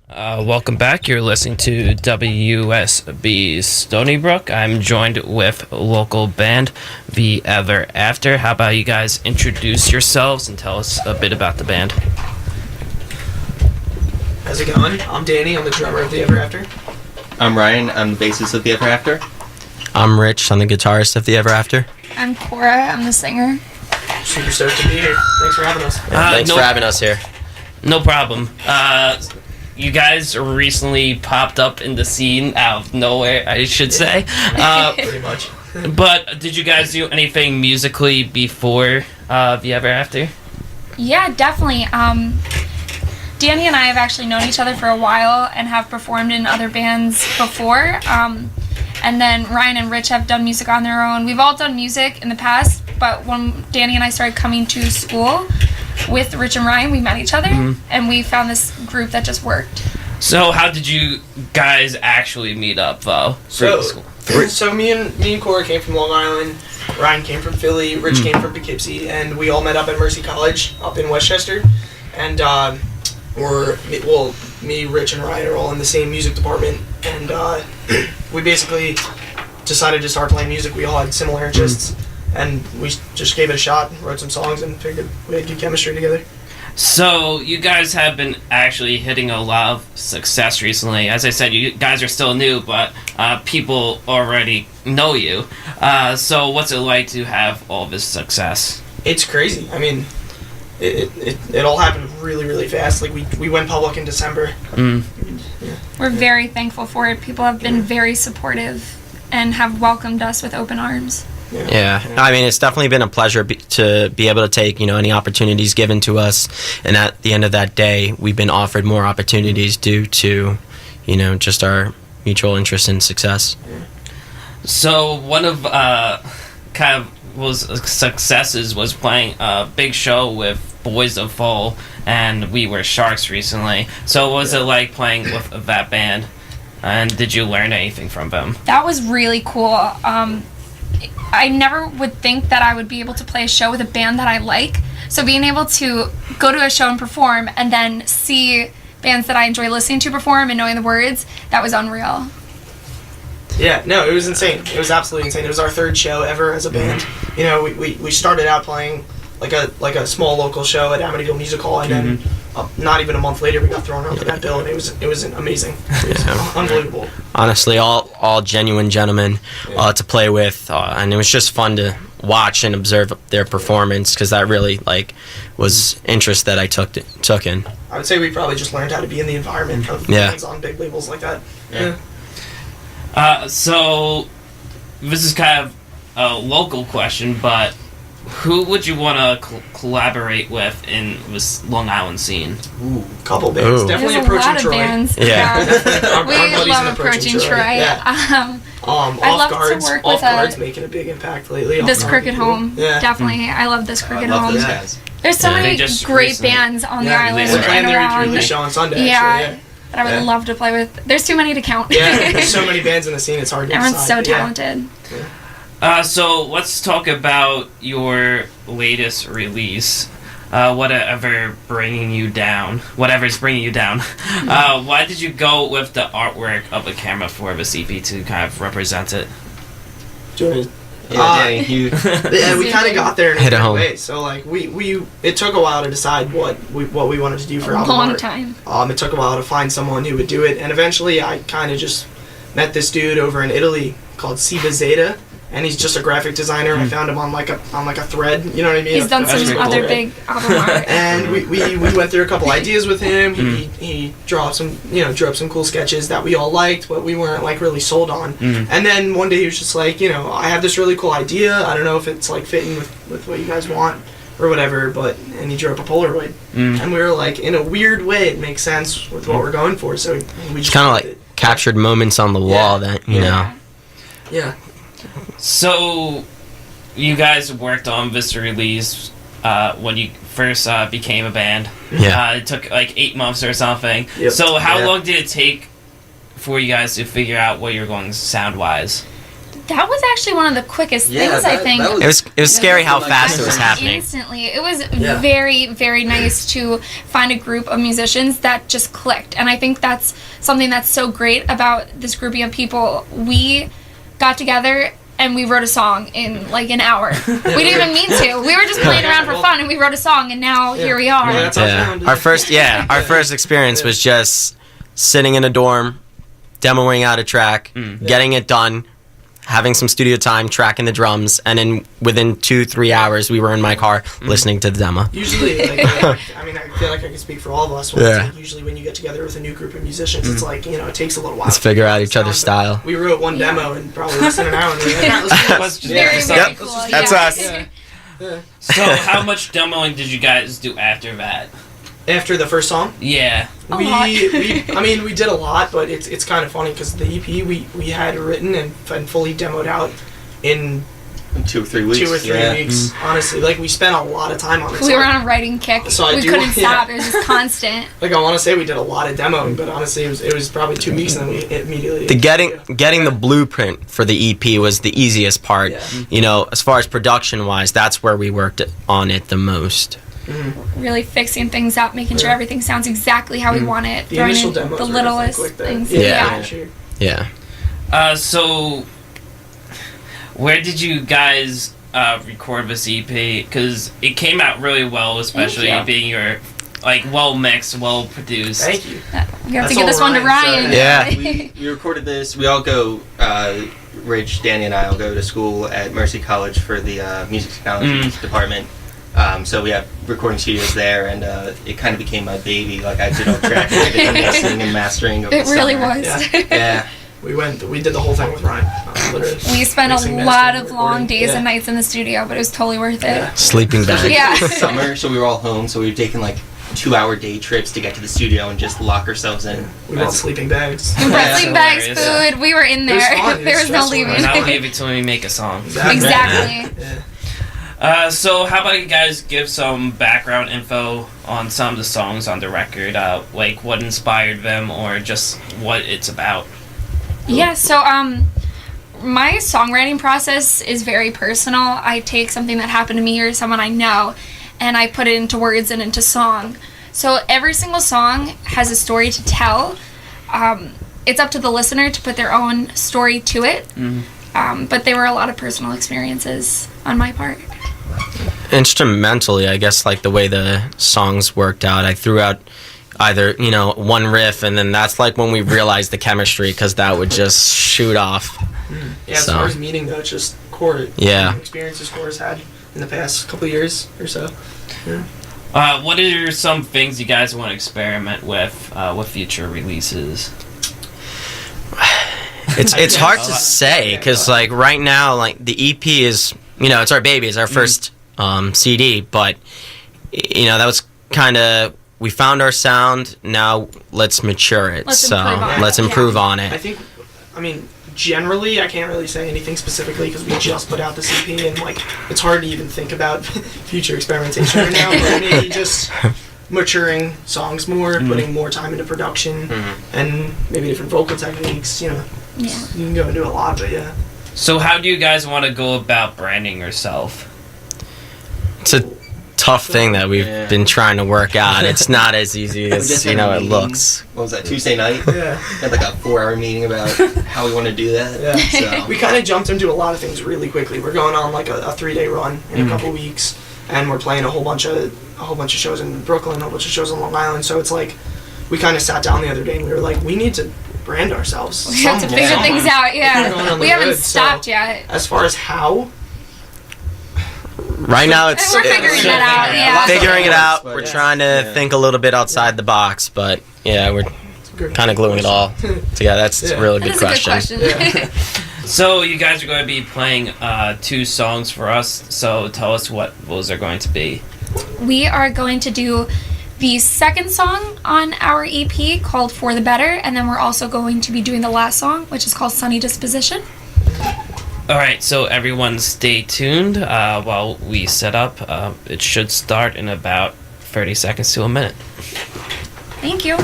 Welcome back. You're listening to WSB Stony Brook. I'm joined with local band The Everafter. How about you guys introduce yourselves and tell us a bit about the band? How's it going? I'm Danny. I'm the drummer of The Everafter. I'm Ryan. I'm the bassist of The Everafter. I'm Rich. I'm the guitarist of The Everafter. I'm Cora. I'm the singer. Super stoked to be here. Thanks for having us. Thanks for having us here. No problem. You guys recently popped up in the scene out of nowhere, I should say. Pretty much. But did you guys do anything musically before The Everafter? Yeah, definitely. Danny and I have actually known each other for a while and have performed in other bands before. And then Ryan and Rich have done music on their own. We've all done music in the past, but when Danny and I started coming to school with Rich and Ryan, we met each other, and we found this group that just worked. So how did you guys actually meet up, though? So me and Cora came from Long Island. Ryan came from Philly. Rich came from Poughkeepsie, and we all met up at Mercy College up in Westchester. And me, Rich, and Ryan are all in the same music department, and we basically decided to start playing music. We all had similar interests. And we just gave it a shot, wrote some songs, and figured we had good chemistry together. So you guys have been actually hitting a lot of success recently. As I said, you guys are still new, but people already know you. So what's it like to have all this success? It's crazy. I mean, it all happened really, really fast. Like, we went public in December. Yeah. We're very thankful for it. People have been very supportive and have welcomed us with open arms. Yeah. I mean, it's definitely been a pleasure to be able to take, any opportunities given to us. And at the end of that day, we've been offered more opportunities due to, just our mutual interest in success. So one of successes was playing a big show with Boys of Fall and We Were Sharks recently. So what was it like playing with that band? And did you learn anything from them? That was really cool. I never would think that I would be able to play a show with a band that I like. So being able to go to a show and perform and then see bands that I enjoy listening to perform and knowing the words, that was unreal. Yeah, no, it was insane. It was absolutely insane. It was our third show ever as a band. We started out playing like a small local show at Amityville Music Hall, and then not even a month later we got thrown onto that bill, and it was amazing. It was unbelievable. Honestly, all genuine gentlemen to play with, and it was just fun to watch and observe their performance, because that really was interest that I took in. I would say we probably just learned how to be in the environment of bands on big labels like that. So this is kind of a local question, but who would you want to collaborate with in this Long Island scene? Ooh, couple bands. Definitely There's approaching a lot Troy. of bands. Yeah. We love approaching Troy. Yeah. I'd love to work with Off Guard's making a big impact lately. This Crooked Home. Yeah. Definitely. I love This Crooked love Home. those guys. There's so many just great recently- bands on the Yeah, island they're playing and their around. release show on Sunday. Yeah. Actually, That I would love to play with. There's too many to count. yeah. There's so many bands in the scene. It's hard to Everyone's decide. so talented. So let's talk about your latest release. Whatever's bringing you down. Why did you go with the artwork of the camera for the CP to kind of represent it? Danny, you... Yeah, we kind of got there in Hit a it home. way. So it took a while to decide what we wanted to do for A album long art. time. It took a while to find someone who would do it, and eventually I kind of just met this dude over in Italy called Siva Zeta, and he's just a graphic designer. I found him on like a thread, you know what I mean? He's done That's some pretty other cool. big album art. And we went through a couple ideas with him. He drew up some cool sketches that we all liked, but we weren't really sold on. And then one day he was just like, I have this really cool idea. I don't know if it's fitting with what you guys want or whatever, and he drew up a Polaroid. And we were like, in a weird way, it makes sense with what we're going for. So we just Kind of captured moments on the wall that, Yeah. So you guys worked on this release when you first became a band. Yeah. It took 8 months or something. Yep. So how Yeah. long did it take for you guys to figure out what you were going sound-wise? That was actually one of the quickest things, I think. It was scary how fast it was happening. Instantly. It was very, very nice to find a group of musicians that just clicked. And I think that's something that's so great about this grouping of people. We got together and we wrote a song in like an hour. We didn't even mean to. We were just playing around for fun and we wrote a song and now here we are. Yeah, that's Our first experience was just sitting in a dorm, demoing out a track, getting it done, having some studio time, tracking the drums, and then within 2-3 hours, we were in my car listening to the demo. Usually, I feel like I can speak for all of us. Usually when you get together with a new group of musicians, it's like, it takes a little while. Let's figure out each other's style. We wrote one demo and probably less than an hour. And we were like, Was just Very, for very some- cool. That's us. Yeah. So how much demoing did you guys do after that? After the first song, Yeah. A lot. we did a lot, but it's kind of funny because the EP we had written and fully demoed out in 2 or 3 weeks. 2 or 3 weeks. Honestly, like we spent a lot of time on it. We were on a writing kick. So We couldn't stop. It was just constant. Like I want to say we did a lot of demoing, but honestly it was probably 2 weeks and then we immediately Getting the blueprint for the EP was the easiest part. Yeah. As far as production wise, that's where we worked on it the most. Really fixing things up, making sure everything sounds exactly how we want it. The throwing initial in demos the were, littlest I think, like things. that. Yeah. Sure. Yeah. So where did you guys record this EP? Because it came out really well, especially Thank you. being your well mixed, well produced. Thank you. We have That's to give all this one to Ryan, Ryan. so- Yeah. We recorded this. We all go, Rich, Danny, and I all go to school at Mercy College for the music technology department. So we have recording studios there, and it kind of became my baby. Like I did all tracks, I did the mixing and mastering of It the really summer. was. Yeah. We did the whole thing with Ryan. Literally. We spent Mixing, a lot mastering, of long recording. days Yeah. and nights in the studio, but it was totally worth it. Yeah. Sleeping Especially bag. Yeah. summer, so we were all home, so we were taking like 2-hour day trips to get to the studio and just lock ourselves in. We bought sleeping bags. Wrestling bags, hilarious. food, we were in It was there. fun. It There was was no stressful. leaving. And I'll leave it till we make a song. Exactly. Yeah. So how about you guys give some background info on some of the songs on the record, like what inspired them or just what it's about? Yeah, so my songwriting process is very personal. I take something that happened to me or someone I know and I put it into words and into song. So every single song has a story to tell. It's up to the listener to put their own story to it. But they were a lot of personal experiences on my part. Instrumentally, I guess, like the way the songs worked out, I threw out either one riff, and then that's like when we realized the chemistry, because that would just shoot off. Yeah, as far as meeting though, it's just core experiences Core's had in the past couple of years or so. Yeah. What are some things you guys want to experiment with future releases? It's hard to say, because like right now, like the EP is it's our baby, it's our first CD, but that was kind of, we found our sound, now let's mature it. Let's improve on it. I think, generally, I can't really say anything specifically because we just put out the EP and like it's hard to even think about future experimentation right now. But maybe just maturing songs more, putting more time into production, and maybe different vocal techniques. You can go and do a lot, but yeah. So how do you guys want to go about branding yourself? It's a tough thing that we've been trying to work out. It's not as easy as it looks. What was that, Tuesday night? Yeah. We had like a 4-hour meeting about how we want to do that. Yeah. So. We kind of jumped into a lot of things really quickly. We're going on like a 3-day run in a couple weeks, and we're playing a whole bunch of shows in Brooklyn, a whole bunch of shows on Long Island. So it's like we kind of sat down the other day and we were like, we need to brand ourselves. We have to figure things out, yeah. We haven't stopped yet. As far as how, right now it's We're figuring it out, yeah. figuring it out. But We're trying to think a little bit outside the box, but yeah, we're kind of gluing it all together. That's a really good That is question. a good question. So you guys are going to be playing 2 songs for us, so tell us what those are going to be. We are going to do the second song on our EP called For the Better, and then we're also going to be doing the last song, which is called Sunny Disposition. Alright, so everyone stay tuned while we set up. It should start in about 30 seconds to a minute. Thank you.